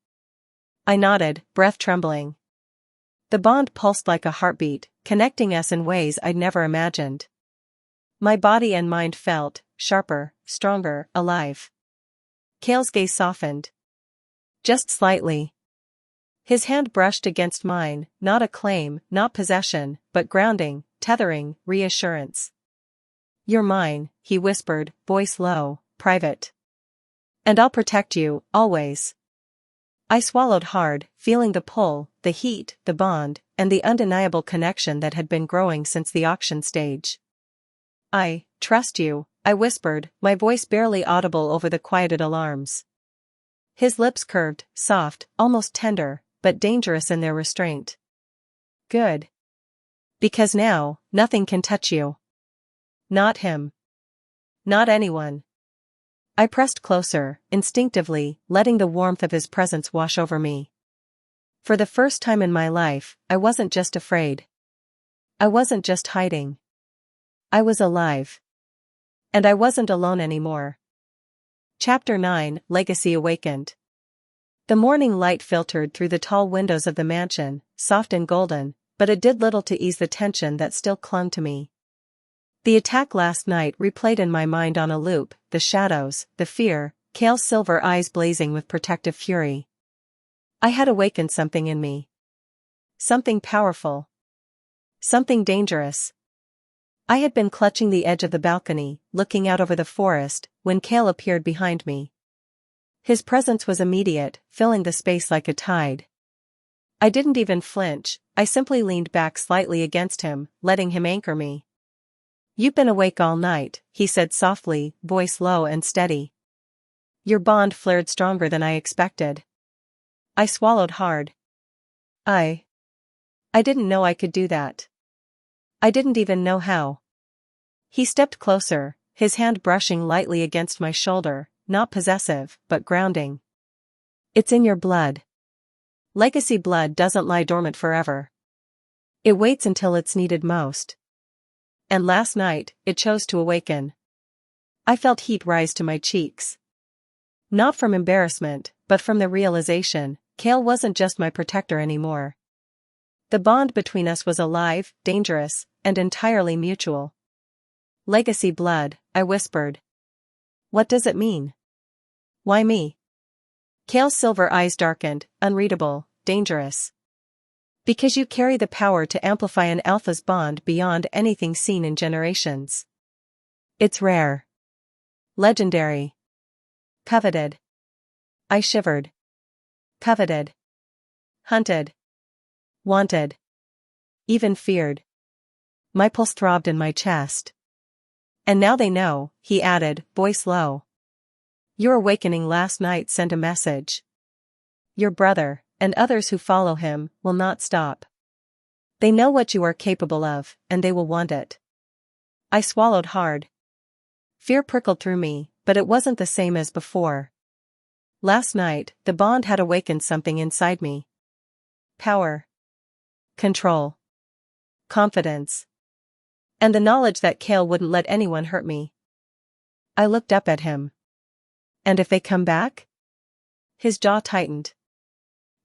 Speaker 1: I nodded, breath trembling. The bond pulsed like a heartbeat, connecting us in ways I'd never imagined. My body and mind felt, sharper, stronger, alive. Kale's gaze softened. Just slightly. His hand brushed against mine, not a claim, not possession, but grounding, tethering, reassurance. "You're mine," he whispered, voice low, private. "And I'll protect you, always." I swallowed hard, feeling the pull, the heat, the bond, and the undeniable connection that had been growing since the auction stage. "I trust you," I whispered, my voice barely audible over the quieted alarms. His lips curved, soft, almost tender, but dangerous in their restraint. "Good. Because now, nothing can touch you. Not him. Not anyone." I pressed closer, instinctively, letting the warmth of his presence wash over me. For the first time in my life, I wasn't just afraid. I wasn't just hiding. I was alive. And I wasn't alone anymore. Chapter 9, Legacy Awakened. The morning light filtered through the tall windows of the mansion, soft and golden, but it did little to ease the tension that still clung to me. The attack last night replayed in my mind on a loop, the shadows, the fear, Kale's silver eyes blazing with protective fury. I had awakened something in me. Something powerful. Something dangerous. I had been clutching the edge of the balcony, looking out over the forest, when Kale appeared behind me. His presence was immediate, filling the space like a tide. I didn't even flinch, I simply leaned back slightly against him, letting him anchor me. "You've been awake all night," he said softly, voice low and steady. "Your bond flared stronger than I expected." I swallowed hard. I didn't know I could do that. I didn't even know how. He stepped closer, his hand brushing lightly against my shoulder, not possessive, but grounding. "It's in your blood. Legacy blood doesn't lie dormant forever. It waits until it's needed most. And last night, it chose to awaken." I felt heat rise to my cheeks. Not from embarrassment, but from the realization, Kale wasn't just my protector anymore. The bond between us was alive, dangerous, and entirely mutual. "Legacy blood," I whispered. "What does it mean? Why me?" Kale's silver eyes darkened, unreadable, dangerous. "Because you carry the power to amplify an alpha's bond beyond anything seen in generations. It's rare. Legendary. Coveted." I shivered. Coveted. Hunted. Wanted. Even feared. My pulse throbbed in my chest. "And now they know," he added, voice low. "Your awakening last night sent a message. Your brother, and others who follow him, will not stop. They know what you are capable of, and they will want it." I swallowed hard. Fear prickled through me, but it wasn't the same as before. Last night, the bond had awakened something inside me. Power. Control. Confidence. And the knowledge that Kale wouldn't let anyone hurt me. I looked up at him. "And if they come back?" His jaw tightened.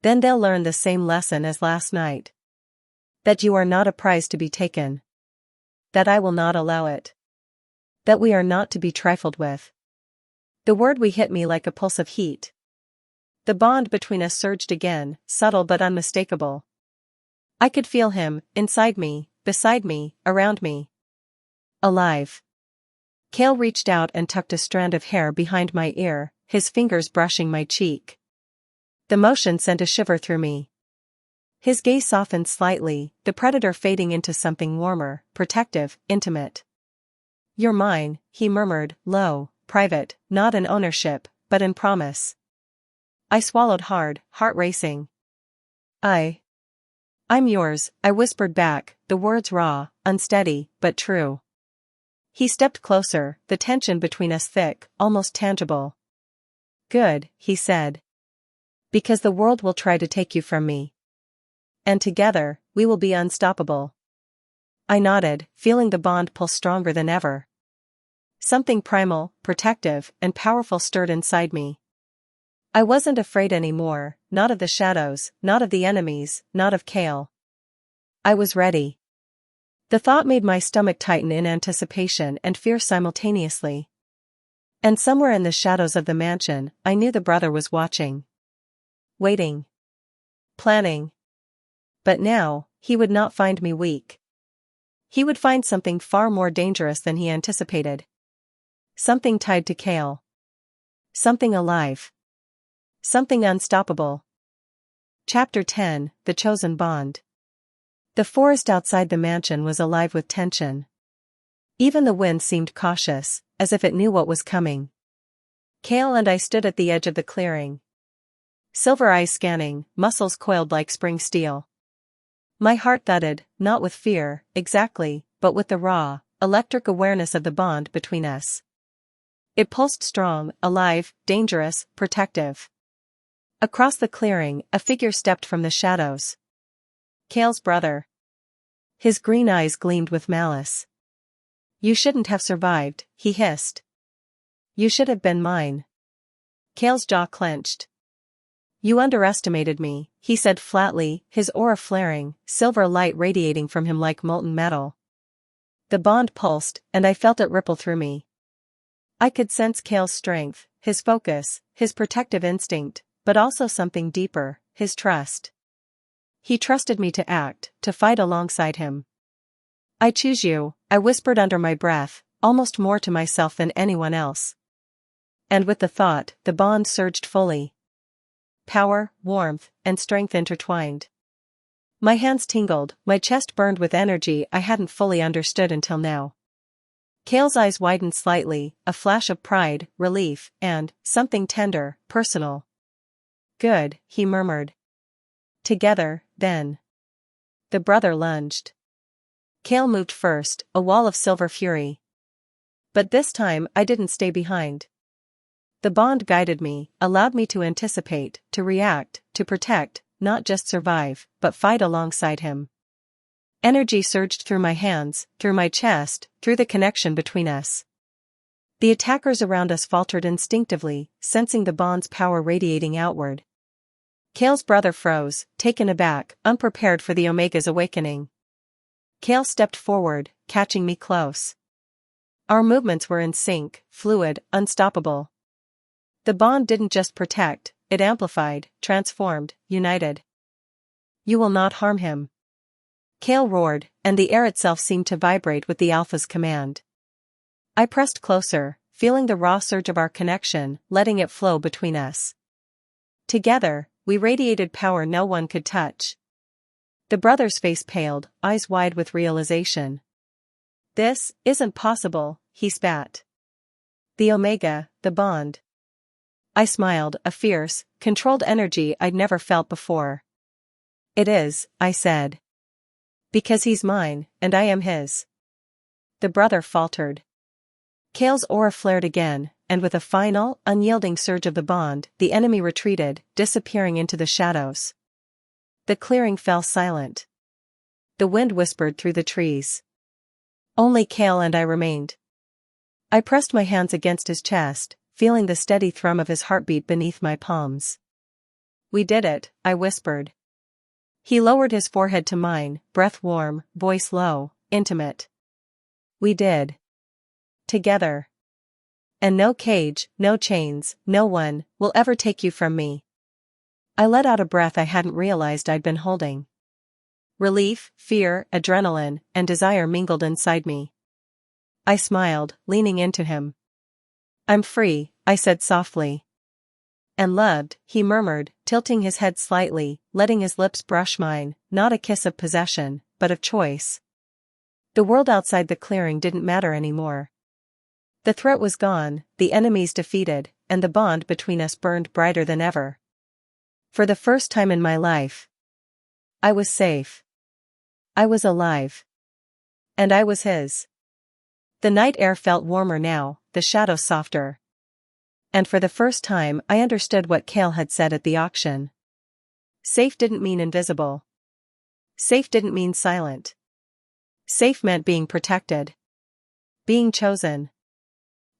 Speaker 1: "Then they'll learn the same lesson as last night. That you are not a prize to be taken. That I will not allow it. That we are not to be trifled with." The word "we" hit me like a pulse of heat. The bond between us surged again, subtle but unmistakable. I could feel him, inside me, beside me, around me. Alive. Kale reached out and tucked a strand of hair behind my ear, his fingers brushing my cheek. The motion sent a shiver through me. His gaze softened slightly, the predator fading into something warmer, protective, intimate. "You're mine," he murmured, low, private, not in ownership, but in promise. I swallowed hard, heart racing. I'm yours," I whispered back, the words raw, unsteady, but true. He stepped closer, the tension between us thick, almost tangible. "Good," he said. "Because the world will try to take you from me. And together, we will be unstoppable." I nodded, feeling the bond pull stronger than ever. Something primal, protective, and powerful stirred inside me. I wasn't afraid anymore, not of the shadows, not of the enemies, not of Kale. I was ready. The thought made my stomach tighten in anticipation and fear simultaneously. And somewhere in the shadows of the mansion, I knew the brother was watching. Waiting. Planning. But now, he would not find me weak. He would find something far more dangerous than he anticipated. Something tied to Kale. Something alive. Something unstoppable. Chapter 10, The Chosen Bond. The forest outside the mansion was alive with tension. Even the wind seemed cautious, as if it knew what was coming. Kale and I stood at the edge of the clearing. Silver eyes scanning, muscles coiled like spring steel. My heart thudded, not with fear, exactly, but with the raw, electric awareness of the bond between us. It pulsed strong, alive, dangerous, protective. Across the clearing, a figure stepped from the shadows. Kale's brother. His green eyes gleamed with malice. "You shouldn't have survived," he hissed. "You should have been mine." Kale's jaw clenched. You underestimated me, he said flatly, his aura flaring, silver light radiating from him like molten metal. The bond pulsed, and I felt it ripple through me. I could sense Kale's strength, his focus, his protective instinct, but also something deeper, his trust. He trusted me to act, to fight alongside him. I choose you, I whispered under my breath, almost more to myself than anyone else. And with the thought, the bond surged fully. Power, warmth, and strength intertwined. My hands tingled, my chest burned with energy I hadn't fully understood until now. Kale's eyes widened slightly, a flash of pride, relief, and something tender, personal. Good, he murmured. Together, then. The brother lunged. Kale moved first, a wall of silver fury. But this time I didn't stay behind. The bond guided me, allowed me to anticipate, to react, to protect, not just survive, but fight alongside him. Energy surged through my hands, through my chest, through the connection between us. The attackers around us faltered instinctively, sensing the bond's power radiating outward. Kale's brother froze, taken aback, unprepared for the Omega's awakening. Kale stepped forward, catching me close. Our movements were in sync, fluid, unstoppable. The bond didn't just protect, it amplified, transformed, united. You will not harm him. Kale roared, and the air itself seemed to vibrate with the Alpha's command. I pressed closer, feeling the raw surge of our connection, letting it flow between us. Together, we radiated power no one could touch. The brother's face paled, eyes wide with realization. This isn't possible, he spat. The Omega, the bond. I smiled, a fierce, controlled energy I'd never felt before. It is, I said. Because he's mine, and I am his. The brother faltered. Kale's aura flared again, and with a final, unyielding surge of the bond, the enemy retreated, disappearing into the shadows. The clearing fell silent. The wind whispered through the trees. Only Kale and I remained. I pressed my hands against his chest, feeling the steady thrum of his heartbeat beneath my palms. We did it, I whispered. He lowered his forehead to mine, breath warm, voice low, intimate. We did. Together. And no cage, no chains, no one, will ever take you from me. I let out a breath I hadn't realized I'd been holding. Relief, fear, adrenaline, and desire mingled inside me. I smiled, leaning into him. I'm free, I said softly. And loved, he murmured, tilting his head slightly, letting his lips brush mine, not a kiss of possession, but of choice. The world outside the clearing didn't matter anymore. The threat was gone, the enemies defeated, and the bond between us burned brighter than ever. For the first time in my life, I was safe. I was alive. And I was his. The night air felt warmer now, the shadows softer. And for the first time I understood what Kale had said at the auction. Safe didn't mean invisible. Safe didn't mean silent. Safe meant being protected. Being chosen.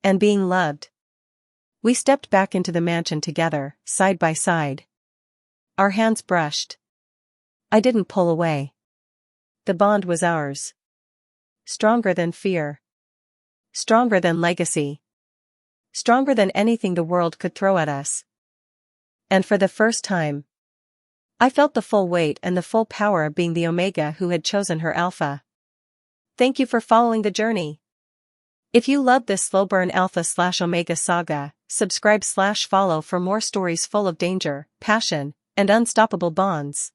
Speaker 1: And being loved. We stepped back into the mansion together, side by side. Our hands brushed. I didn't pull away. The bond was ours. Stronger than fear. Stronger than legacy. Stronger than anything the world could throw at us. And for the first time, I felt the full weight and the full power of being the Omega who had chosen her Alpha. Thank you for following the journey. If you love this slow burn Alpha/Omega saga, subscribe/follow for more stories full of danger, passion, and unstoppable bonds.